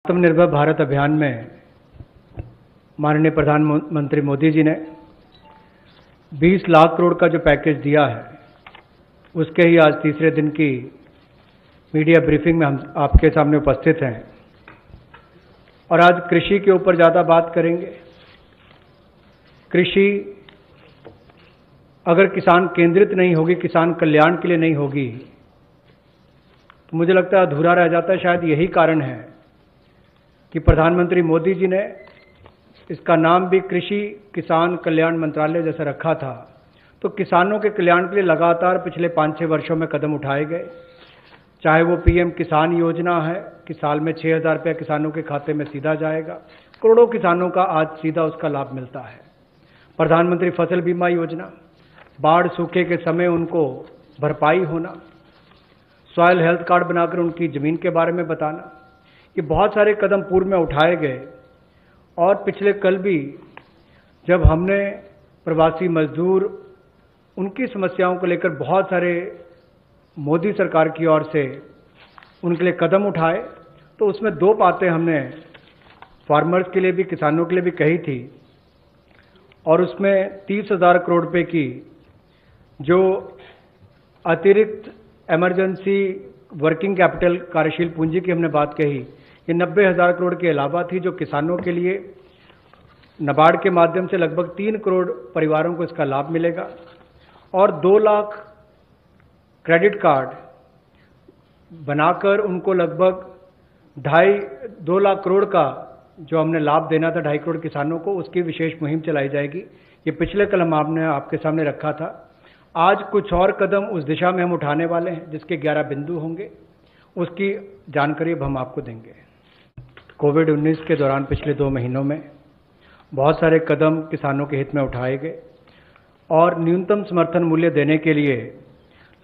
आत्मनिर्भर भारत अभियान में माननीय प्रधानमंत्री मोदी जी ने 20 लाख करोड़ का जो पैकेज दिया है, उसके ही आज तीसरे दिन की मीडिया ब्रीफिंग में हम आपके सामने उपस्थित हैं और आज कृषि के ऊपर ज़्यादा बात करेंगे। कृषि अगर किसान केंद्रित नहीं होगी, किसान कल्याण के लिए नहीं होगी, तो मुझे लगता है अधूरा रह जाता है। शायद यही कारण है कि प्रधानमंत्री मोदी जी ने इसका नाम भी कृषि किसान कल्याण मंत्रालय जैसा रखा था। तो किसानों के कल्याण के लिए लगातार पिछले 5-6 वर्षों में कदम उठाए गए, चाहे वो पीएम किसान योजना है कि साल में 6,000 रुपया किसानों के खाते में सीधा जाएगा, करोड़ों किसानों का आज सीधा उसका लाभ मिलता है। प्रधानमंत्री फसल बीमा योजना, बाढ़ सूखे के समय उनको भरपाई होना, सॉयल हेल्थ कार्ड बनाकर उनकी ज़मीन के बारे में बताना, ये बहुत सारे कदम पूर्व में उठाए गए। और पिछले कल भी जब हमने प्रवासी मजदूर, उनकी समस्याओं को लेकर बहुत सारे मोदी सरकार की ओर से उनके लिए कदम उठाए, तो उसमें 2 बातें हमने फार्मर्स के लिए भी, किसानों के लिए भी कही थी। और उसमें 30,000 करोड़ रुपए की जो अतिरिक्त इमरजेंसी वर्किंग कैपिटल कार्यशील पूंजी की हमने बात कही, ये 90,000 करोड़ के अलावा थी, जो किसानों के लिए नाबार्ड के माध्यम से लगभग 3 करोड़ परिवारों को इसका लाभ मिलेगा। और 2 लाख क्रेडिट कार्ड बनाकर उनको लगभग 2 लाख करोड़ का जो हमने लाभ देना था 2.5 करोड़ किसानों को, उसकी विशेष मुहिम चलाई जाएगी। ये पिछले कल हमने आपके सामने रखा था। आज कुछ और कदम उस दिशा में हम उठाने वाले हैं, जिसके 11 बिंदु होंगे, उसकी जानकारी अब हम आपको देंगे। कोविड-19 के दौरान पिछले 2 महीनों में बहुत सारे कदम किसानों के हित में उठाए गए और न्यूनतम समर्थन मूल्य देने के लिए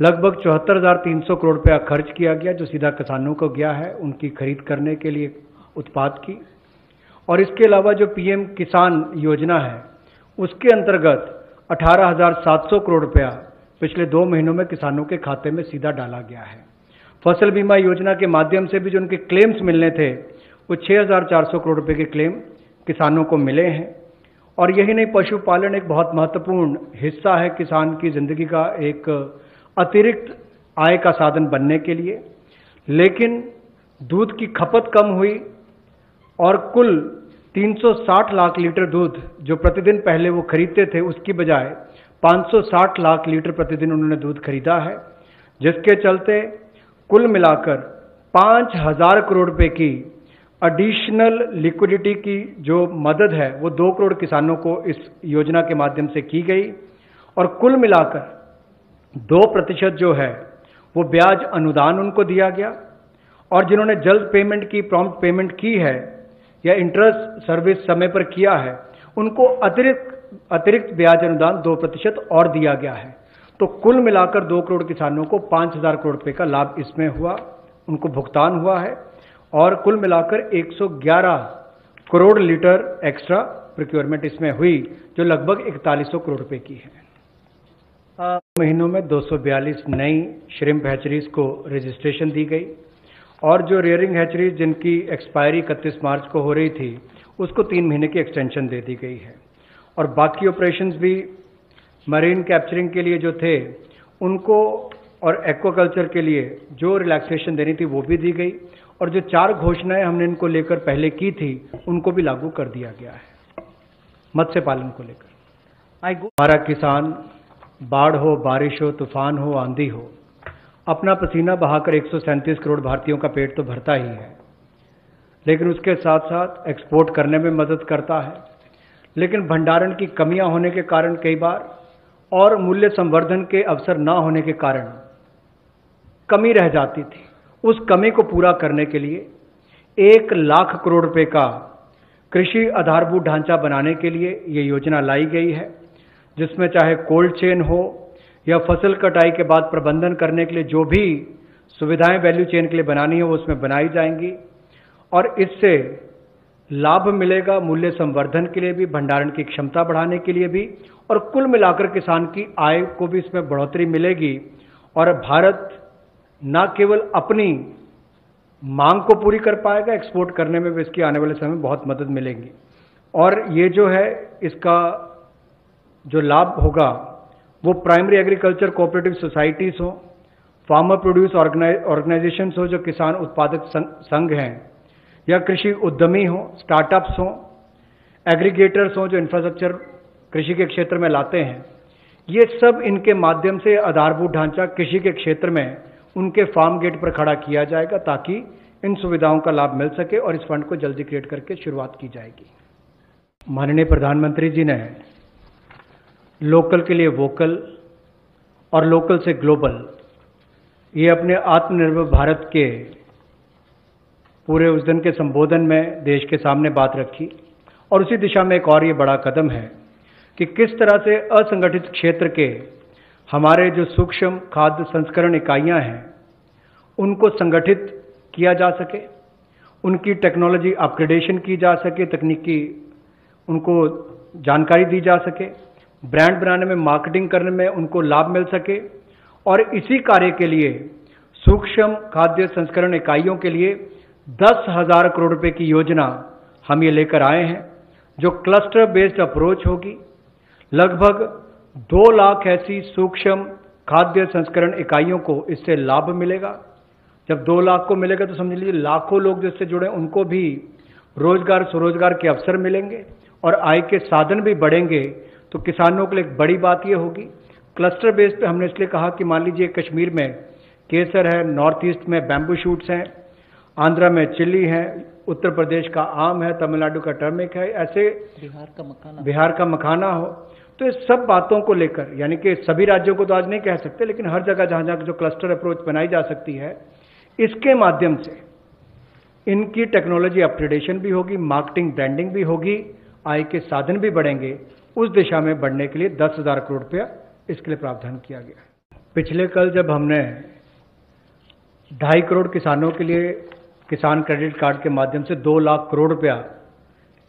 लगभग 74,300 करोड़ रुपया खर्च किया गया, जो सीधा किसानों को गया है उनकी खरीद करने के लिए उत्पाद की। और इसके अलावा जो पीएम किसान योजना है, उसके अंतर्गत 18,700 करोड़ रुपया पिछले 2 महीनों में किसानों के खाते में सीधा डाला गया है। फसल बीमा योजना के माध्यम से भी जो उनके क्लेम्स मिलने थे, वो 6,400 करोड़ रुपए के क्लेम किसानों को मिले हैं। और यही नहीं, पशुपालन एक बहुत महत्वपूर्ण हिस्सा है किसान की जिंदगी का, एक अतिरिक्त आय का साधन बनने के लिए। लेकिन दूध की खपत कम हुई और कुल 360 लाख लीटर दूध जो प्रतिदिन पहले वो खरीदते थे, उसकी बजाय 560 लाख लीटर प्रतिदिन उन्होंने दूध खरीदा है, जिसके चलते कुल मिलाकर 5,000 करोड़ रुपए की एडिशनल लिक्विडिटी की जो मदद है, वो 2 करोड़ किसानों को इस योजना के माध्यम से की गई। और कुल मिलाकर 2% जो है वो ब्याज अनुदान उनको दिया गया। और जिन्होंने जल्द पेमेंट की, प्रॉम्प्ट पेमेंट की है या इंटरेस्ट सर्विस समय पर किया है, उनको अतिरिक्त ब्याज अनुदान 2% और दिया गया है। तो कुल मिलाकर 2 करोड़ किसानों को 5,000 करोड़ रुपए का लाभ इसमें हुआ, उनको भुगतान हुआ है। और कुल मिलाकर 111 करोड़ लीटर एक्स्ट्रा प्रोक्योरमेंट इसमें हुई, जो लगभग 4100 करोड़ रुपए की है। महीनों में 242 नई श्रिम्प हैचरीज को रजिस्ट्रेशन दी गई और जो रेयरिंग हैचरीज जिनकी एक्सपायरी 31 मार्च को हो रही थी, उसको 3 महीने की एक्सटेंशन दे दी गई है। और बाकी ऑपरेशंस भी मरीन कैप्चरिंग के लिए जो थे उनको, और एक्वाकल्चर के लिए जो रिलैक्सेशन देनी थी वो भी दी गई। और जो 4 घोषणाएं हमने इनको लेकर पहले की थी, उनको भी लागू कर दिया गया है। मत्स्य पालन को लेकर हमारा किसान, बाढ़ हो, बारिश हो, तूफान हो, आंधी हो, अपना पसीना बहाकर 137 करोड़ भारतीयों का पेट तो भरता ही है, लेकिन उसके साथ साथ एक्सपोर्ट करने में मदद करता है। लेकिन भंडारण की कमियां होने के कारण कई बार, और मूल्य संवर्धन के अवसर ना होने के कारण कमी रह जाती थी। उस कमी को पूरा करने के लिए 1 लाख करोड़ रुपए का कृषि आधारभूत ढांचा बनाने के लिए ये योजना लाई गई है, जिसमें चाहे कोल्ड चेन हो या फसल कटाई के बाद प्रबंधन करने के लिए जो भी सुविधाएं वैल्यू चेन के लिए बनानी है, वो उसमें बनाई जाएंगी। और इससे लाभ मिलेगा मूल्य संवर्धन के लिए भी, भंडारण की क्षमता बढ़ाने के लिए भी, और कुल मिलाकर किसान की आय को भी इसमें बढ़ोतरी मिलेगी। और भारत न केवल अपनी मांग को पूरी कर पाएगा, एक्सपोर्ट करने में भी इसकी आने वाले समय में बहुत मदद मिलेगी। और ये जो है इसका जो लाभ होगा वो प्राइमरी एग्रीकल्चर कोऑपरेटिव सोसाइटीज हो, फार्मर प्रोड्यूस ऑर्गेनाइजेशंस हो, जो किसान उत्पादक संघ हैं, या कृषि उद्यमी हो, स्टार्टअप्स हो, एग्रीगेटर्स हो जो इंफ्रास्ट्रक्चर कृषि के क्षेत्र में लाते हैं, ये सब इनके माध्यम से आधारभूत ढांचा कृषि के क्षेत्र में उनके फार्म गेट पर खड़ा किया जाएगा ताकि इन सुविधाओं का लाभ मिल सके और इस फंड को जल्दी क्रिएट करके शुरुआत की जाएगी। माननीय प्रधानमंत्री जी ने लोकल के लिए वोकल और लोकल से ग्लोबल, ये अपने आत्मनिर्भर भारत के पूरे उस दिन के संबोधन में देश के सामने बात रखी। और उसी दिशा में एक और ये बड़ा कदम है कि किस तरह से असंगठित क्षेत्र के हमारे जो सूक्ष्म खाद्य संस्करण इकाइयां हैं उनको संगठित किया जा सके, उनकी टेक्नोलॉजी अपग्रेडेशन की जा सके, तकनीकी उनको जानकारी दी जा सके, ब्रांड बनाने में, मार्केटिंग करने में उनको लाभ मिल सके। और इसी कार्य के लिए सूक्ष्म खाद्य संस्करण इकाइयों के लिए 10,000 करोड़ रुपए की योजना हम ये लेकर आए हैं, जो क्लस्टर बेस्ड अप्रोच होगी। लगभग 2 लाख ऐसी सूक्ष्म खाद्य संस्करण इकाइयों को इससे लाभ मिलेगा। जब 2 लाख को मिलेगा तो समझ लीजिए लाखों लोग जिससे जुड़े उनको भी रोजगार स्वरोजगार के अवसर मिलेंगे और आय के साधन भी बढ़ेंगे। तो किसानों के लिए एक बड़ी बात यह होगी। क्लस्टर बेस पे हमने इसलिए कहा कि मान लीजिए कश्मीर में केसर है, नॉर्थ ईस्ट में बैम्बू शूट्स हैं, आंध्रा में चिल्ली है, उत्तर प्रदेश का आम है, तमिलनाडु का टर्मिक है, ऐसे बिहार का मखाना हो। तो इस सब बातों को लेकर, यानी कि सभी राज्यों को तो आज नहीं कह सकते, लेकिन हर जगह जहां जहां जो क्लस्टर अप्रोच बनाई जा सकती है, इसके माध्यम से इनकी टेक्नोलॉजी अपग्रेडेशन भी होगी, मार्केटिंग ब्रांडिंग भी होगी, आय के साधन भी बढ़ेंगे। उस दिशा में बढ़ने के लिए 10,000 करोड़ रुपया इसके लिए प्रावधान किया गया। पिछले कल जब हमने 2.5 करोड़ किसानों के लिए किसान क्रेडिट कार्ड के माध्यम से 2 लाख करोड़ रुपया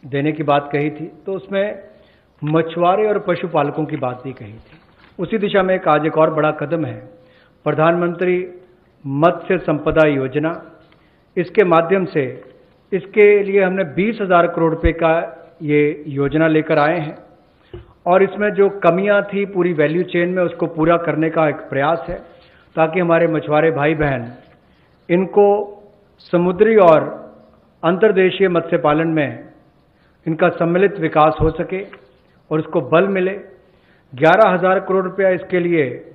देने की बात कही थी, तो उसमें मछुआरे और पशुपालकों की बात भी कही थी। उसी दिशा में आज एक और बड़ा कदम है, प्रधानमंत्री मत्स्य संपदा योजना। इसके माध्यम से इसके लिए हमने 20,000 करोड़ रुपए का ये योजना लेकर आए हैं और इसमें जो कमियां थी पूरी वैल्यू चेन में उसको पूरा करने का एक प्रयास है, ताकि हमारे मछुआरे भाई बहन इनको समुद्री और अंतर्देशीय मत्स्य पालन में इनका सम्मिलित विकास हो सके और उसको बल मिले। 11,000 करोड़ रुपया इसके लिए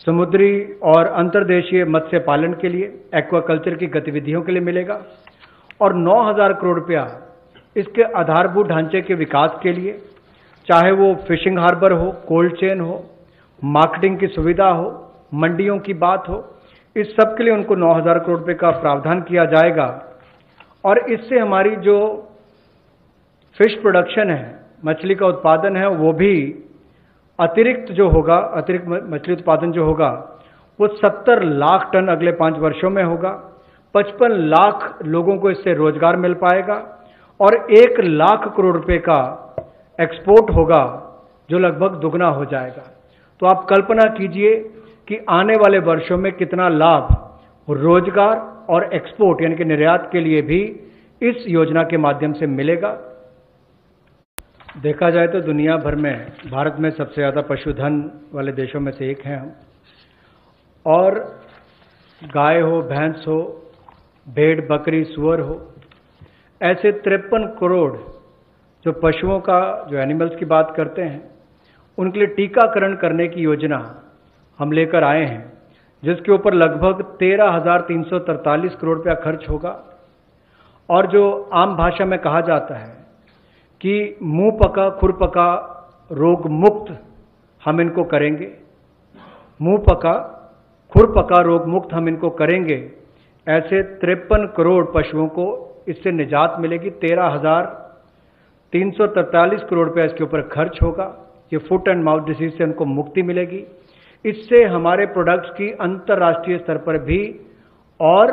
समुद्री और अंतर्देशीय मत्स्य पालन के लिए, एक्वाकल्चर की गतिविधियों के लिए मिलेगा और 9,000 करोड़ रुपया इसके आधारभूत ढांचे के विकास के लिए, चाहे वो फिशिंग हार्बर हो, कोल्ड चेन हो, मार्केटिंग की सुविधा हो, मंडियों की बात हो, इस सब के लिए उनको 9,000 करोड़ रुपए का प्रावधान किया जाएगा। और इससे हमारी जो फिश प्रोडक्शन है, मछली का उत्पादन है, वो भी अतिरिक्त जो होगा, अतिरिक्त मछली उत्पादन जो होगा वो 70 लाख टन अगले 5 वर्षों में होगा। 55 लाख लोगों को इससे रोजगार मिल पाएगा और 1 लाख करोड़ रुपए का एक्सपोर्ट होगा, जो लगभग दुगना हो जाएगा। तो आप कल्पना कीजिए कि आने वाले वर्षों में कितना लाभ रोजगार और एक्सपोर्ट यानी कि निर्यात के लिए भी इस योजना के माध्यम से मिलेगा। देखा जाए तो दुनिया भर में भारत में सबसे ज्यादा पशुधन वाले देशों में से एक हैं हम। और गाय हो, भैंस हो, भेड़, बकरी, सुअर हो, ऐसे 53 करोड़ जो पशुओं का, जो एनिमल्स की बात करते हैं, उनके लिए टीकाकरण करने की योजना हम लेकर आए हैं, जिसके ऊपर लगभग 13,343 करोड़ रुपया खर्च होगा। और जो आम भाषा में कहा जाता है कि मुंह पका खुर पका रोग मुक्त हम इनको करेंगे, मुंह पका खुर पका रोग मुक्त हम इनको करेंगे। ऐसे 53 करोड़ पशुओं को इससे निजात मिलेगी। 13,343 करोड़ रुपया इसके ऊपर खर्च होगा। ये फुट एंड माउथ डिसीज से उनको मुक्ति मिलेगी। इससे हमारे प्रोडक्ट्स की अंतर्राष्ट्रीय स्तर पर भी और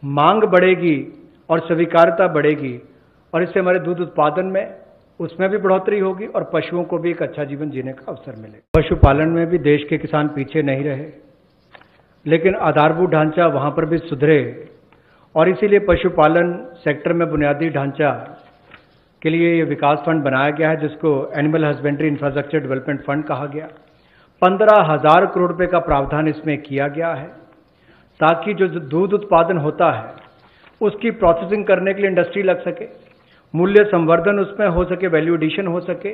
मांग बढ़ेगी और स्वीकार्यता बढ़ेगी और इससे हमारे दूध उत्पादन में उसमें भी बढ़ोतरी होगी और पशुओं को भी एक अच्छा जीवन जीने का अवसर मिलेगा। पशुपालन में भी देश के किसान पीछे नहीं रहे, लेकिन आधारभूत ढांचा वहां पर भी सुधरे और इसीलिए पशुपालन सेक्टर में बुनियादी ढांचा के लिए ये विकास फंड बनाया गया है, जिसको animal husbandry infrastructure development fund कहा गया। 15,000 करोड़ रुपए का प्रावधान इसमें किया गया है, ताकि जो दूध उत्पादन होता है उसकी प्रोसेसिंग करने के लिए इंडस्ट्री लग सके, मूल्य संवर्धन उसमें हो सके, वैल्यू एडिशन हो सके,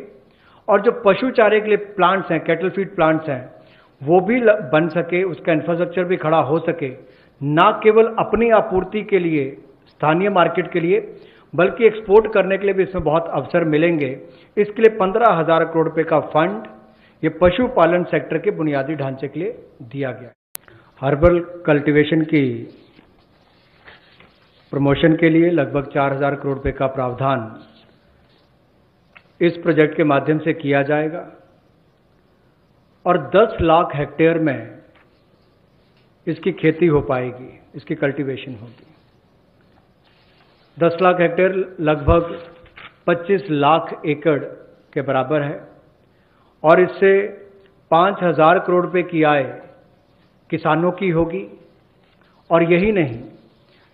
और जो पशु चारे के लिए प्लांट्स हैं, कैटल फीड प्लांट्स हैं, वो भी बन सके, उसका इंफ्रास्ट्रक्चर भी खड़ा हो सके, ना केवल अपनी आपूर्ति के लिए, स्थानीय मार्केट के लिए, बल्कि एक्सपोर्ट करने के लिए भी इसमें बहुत अवसर मिलेंगे। इसके लिए 15,000 करोड़ रुपए का फंड ये पशुपालन सेक्टर के बुनियादी ढांचे के लिए दिया गया। हर्बल कल्टीवेशन की प्रमोशन के लिए लगभग 4,000 करोड़ रुपए का प्रावधान इस प्रोजेक्ट के माध्यम से किया जाएगा और 10 लाख हेक्टेयर में इसकी खेती हो पाएगी, इसकी कल्टीवेशन होगी। 10 लाख हेक्टेयर लगभग 25 लाख एकड़ के बराबर है और इससे 5,000 करोड़ रुपए की आय किसानों की होगी। और यही नहीं,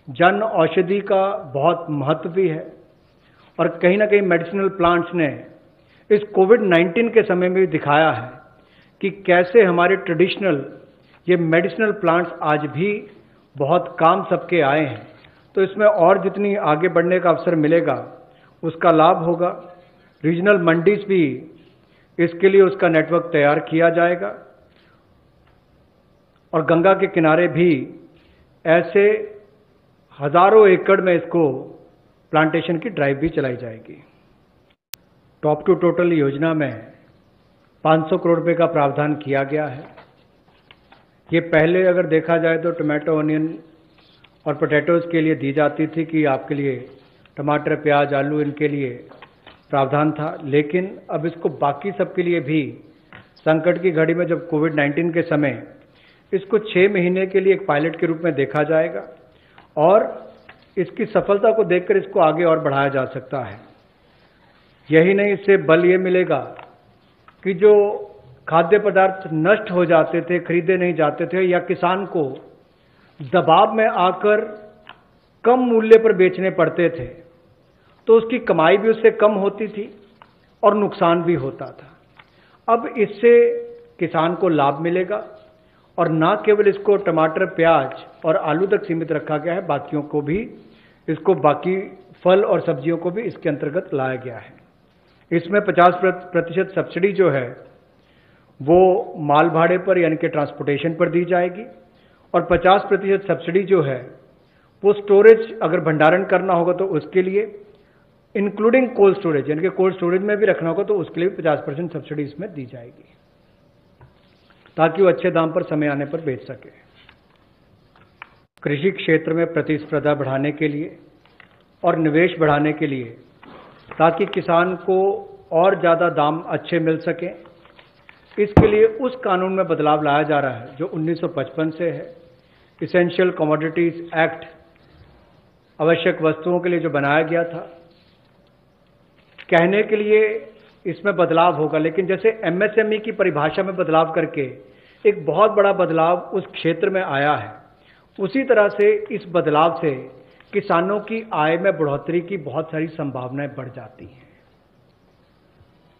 जन औषधि का बहुत महत्व भी है और कहीं ना कहीं मेडिसिनल प्लांट्स ने इस कोविड-19 के समय में भी दिखाया है कि कैसे हमारे ट्रेडिशनल ये मेडिसिनल प्लांट्स आज भी बहुत काम सबके आए हैं। तो इसमें और जितनी आगे बढ़ने का अवसर मिलेगा उसका लाभ होगा। रीजनल मंडीज भी इसके लिए उसका नेटवर्क तैयार किया जाएगा और गंगा के किनारे भी ऐसे हजारों एकड़ में इसको प्लांटेशन की ड्राइव भी चलाई जाएगी। टॉप टू टोटल योजना में 500 करोड़ रुपए का प्रावधान किया गया है। ये पहले अगर देखा जाए तो टमाटो, ऑनियन और पोटैटोज के लिए दी जाती थी कि आपके लिए टमाटर, प्याज, आलू इनके लिए प्रावधान था, लेकिन अब इसको बाकी सबके लिए भी संकट की घड़ी में जब कोविड-19 के समय इसको 6 महीने के लिए एक पायलट के रूप में देखा जाएगा और इसकी सफलता को देखकर इसको आगे और बढ़ाया जा सकता है। यही नहीं, इससे बल ये मिलेगा कि जो खाद्य पदार्थ नष्ट हो जाते थे, खरीदे नहीं जाते थे या किसान को दबाव में आकर कम मूल्य पर बेचने पड़ते थे, तो उसकी कमाई भी उससे कम होती थी और नुकसान भी होता था। अब इससे किसान को लाभ मिलेगा और ना केवल इसको टमाटर, प्याज और आलू तक सीमित रखा गया है, बाकियों को भी, इसको बाकी फल और सब्जियों को भी इसके अंतर्गत लाया गया है। इसमें 50% सब्सिडी जो है वो माल भाड़े पर यानी कि ट्रांसपोर्टेशन पर दी जाएगी और 50% सब्सिडी जो है वो स्टोरेज, अगर भंडारण करना होगा तो उसके लिए, इंक्लूडिंग कोल्ड स्टोरेज, यानी कि कोल्ड स्टोरेज में भी रखना होगा तो उसके लिए 50% सब्सिडी इसमें दी जाएगी, ताकि वो अच्छे दाम पर समय आने पर बेच सके। कृषि क्षेत्र में प्रतिस्पर्धा बढ़ाने के लिए और निवेश बढ़ाने के लिए, ताकि किसान को और ज़्यादा दाम अच्छे मिल सके, इसके लिए उस कानून में बदलाव लाया जा रहा है जो 1955 से है। इसेंशियल कमोडिटीज एक्ट, आवश्यक वस्तुओं के लिए जो बनाया गया था, कहने के लिए इसमें बदलाव होगा, लेकिन जैसे एमएसएमई की परिभाषा में बदलाव करके एक बहुत बड़ा बदलाव उस क्षेत्र में आया है, उसी तरह से इस बदलाव से किसानों की आय में बढ़ोतरी की बहुत सारी संभावनाएं बढ़ जाती हैं।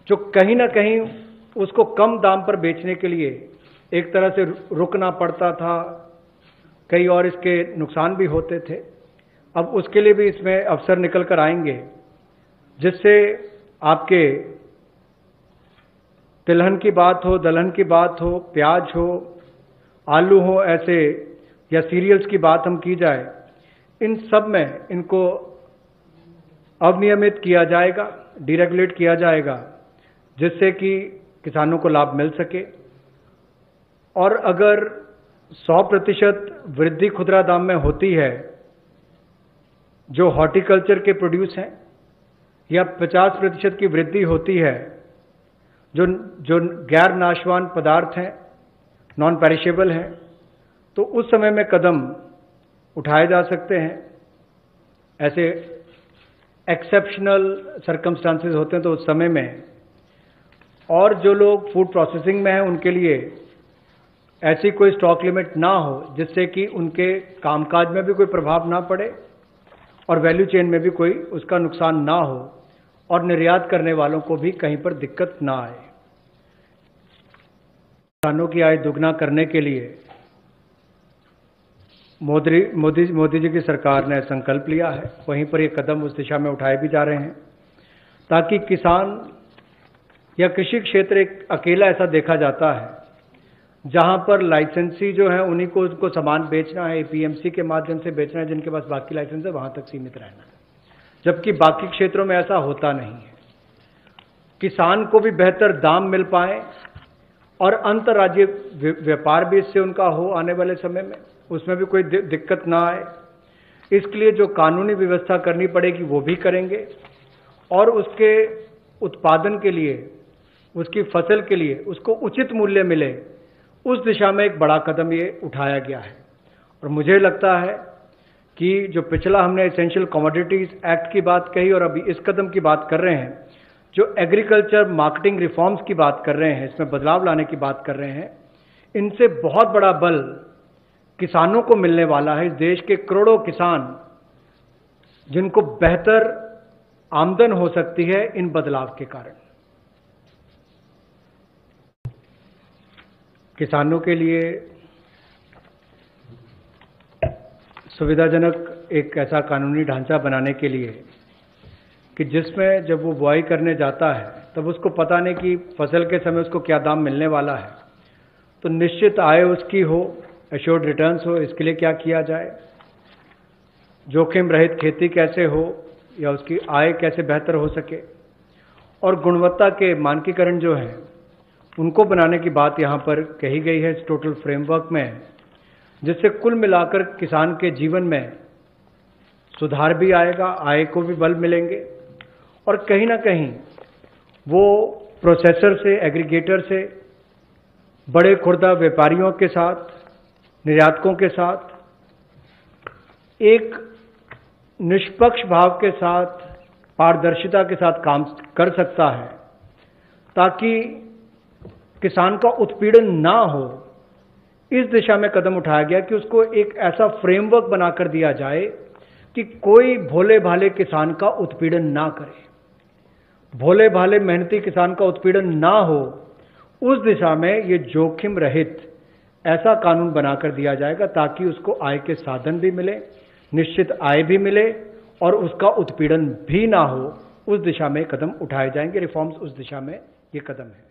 जो कहीं ना कहीं उसको कम दाम पर बेचने के लिए एक तरह से रुकना पड़ता था, कई और इसके नुकसान भी होते थे, अब उसके लिए भी इसमें अवसर निकल कर आएंगे, जिससे आपके तिलहन की बात हो, दलहन की बात हो, प्याज हो, आलू हो, ऐसे या सीरियल्स की बात हम की जाए, इन सब में इनको अवनियमित किया जाएगा, डीरेगुलेट किया जाएगा, जिससे कि किसानों को लाभ मिल सके। और अगर 100% वृद्धि खुदरा दाम में होती है जो हॉर्टिकल्चर के प्रोड्यूस हैं, या 50% की वृद्धि होती है जो गैर नाशवान पदार्थ हैं, नॉन पेरिशेबल हैं, तो उस समय में कदम उठाए जा सकते हैं। ऐसे एक्सेप्शनल सर्कमस्टांसेस होते हैं तो उस समय में, और जो लोग फूड प्रोसेसिंग में हैं उनके लिए ऐसी कोई स्टॉक लिमिट ना हो जिससे कि उनके कामकाज में भी कोई प्रभाव ना पड़े और वैल्यू चेन में भी कोई उसका नुकसान ना हो और निर्यात करने वालों को भी कहीं पर दिक्कत ना आए। किसानों की आय दुगना करने के लिए मोदी जी की सरकार ने संकल्प लिया है, वहीं पर ये कदम उस दिशा में उठाए भी जा रहे हैं ताकि किसान या कृषि क्षेत्र एक अकेला ऐसा देखा जाता है जहां पर लाइसेंसी जो है उन्हीं को उनको सामान बेचना है, एपीएमसी के माध्यम से बेचना है, जिनके पास बाकी लाइसेंस है वहां तक सीमित रहना है, जबकि बाकी क्षेत्रों में ऐसा होता नहीं है। किसान को भी बेहतर दाम मिल पाए और अंतर्राज्यीय व्यापार भी इससे उनका हो आने वाले समय में, उसमें भी कोई दिक्कत ना आए। इसके लिए जो कानूनी व्यवस्था करनी पड़ेगी वो भी करेंगे और उसके उत्पादन के लिए, उसकी फसल के लिए उसको उचित मूल्य मिले, उस दिशा में एक बड़ा कदम ये उठाया गया है। और मुझे लगता है कि जो पिछला हमने एसेंशियल कमोडिटीज एक्ट की बात कही और अभी इस कदम की बात कर रहे हैं, जो एग्रीकल्चर मार्केटिंग रिफॉर्म्स की बात कर रहे हैं, इसमें बदलाव लाने की बात कर रहे हैं, इनसे बहुत बड़ा बल किसानों को मिलने वाला है। इस देश के करोड़ों किसान जिनको बेहतर आमदन हो सकती है इन बदलाव के कारण। किसानों के लिए सुविधाजनक एक ऐसा कानूनी ढांचा बनाने के लिए कि जिसमें जब वो बुआई करने जाता है तब उसको पता नहीं कि फसल के समय उसको क्या दाम मिलने वाला है, तो निश्चित आय उसकी हो, एश्योर्ड रिटर्न्स हो, इसके लिए क्या किया जाए, जोखिम रहित खेती कैसे हो या उसकी आय कैसे बेहतर हो सके, और गुणवत्ता के मानकीकरण जो है उनको बनाने की बात यहाँ पर कही गई है इस टोटल फ्रेमवर्क में, जिससे कुल मिलाकर किसान के जीवन में सुधार भी आएगा, आय को भी बल मिलेंगे और कहीं ना कहीं वो प्रोसेसर से, एग्रीगेटर से, बड़े खुर्दा व्यापारियों के साथ, निर्यातकों के साथ एक निष्पक्ष भाव के साथ, पारदर्शिता के साथ काम कर सकता है ताकि किसान का उत्पीड़न ना हो। इस दिशा में कदम उठाया गया कि उसको एक ऐसा फ्रेमवर्क बनाकर दिया जाए कि कोई भोले भाले किसान का उत्पीड़न ना करे, भोले भाले मेहनती किसान का उत्पीड़न ना हो। उस दिशा में ये जोखिम रहित ऐसा कानून बनाकर दिया जाएगा ताकि उसको आय के साधन भी मिले, निश्चित आय भी मिले और उसका उत्पीड़न भी ना हो। उस दिशा में कदम उठाए जाएंगे, रिफॉर्म्स उस दिशा में ये कदम है।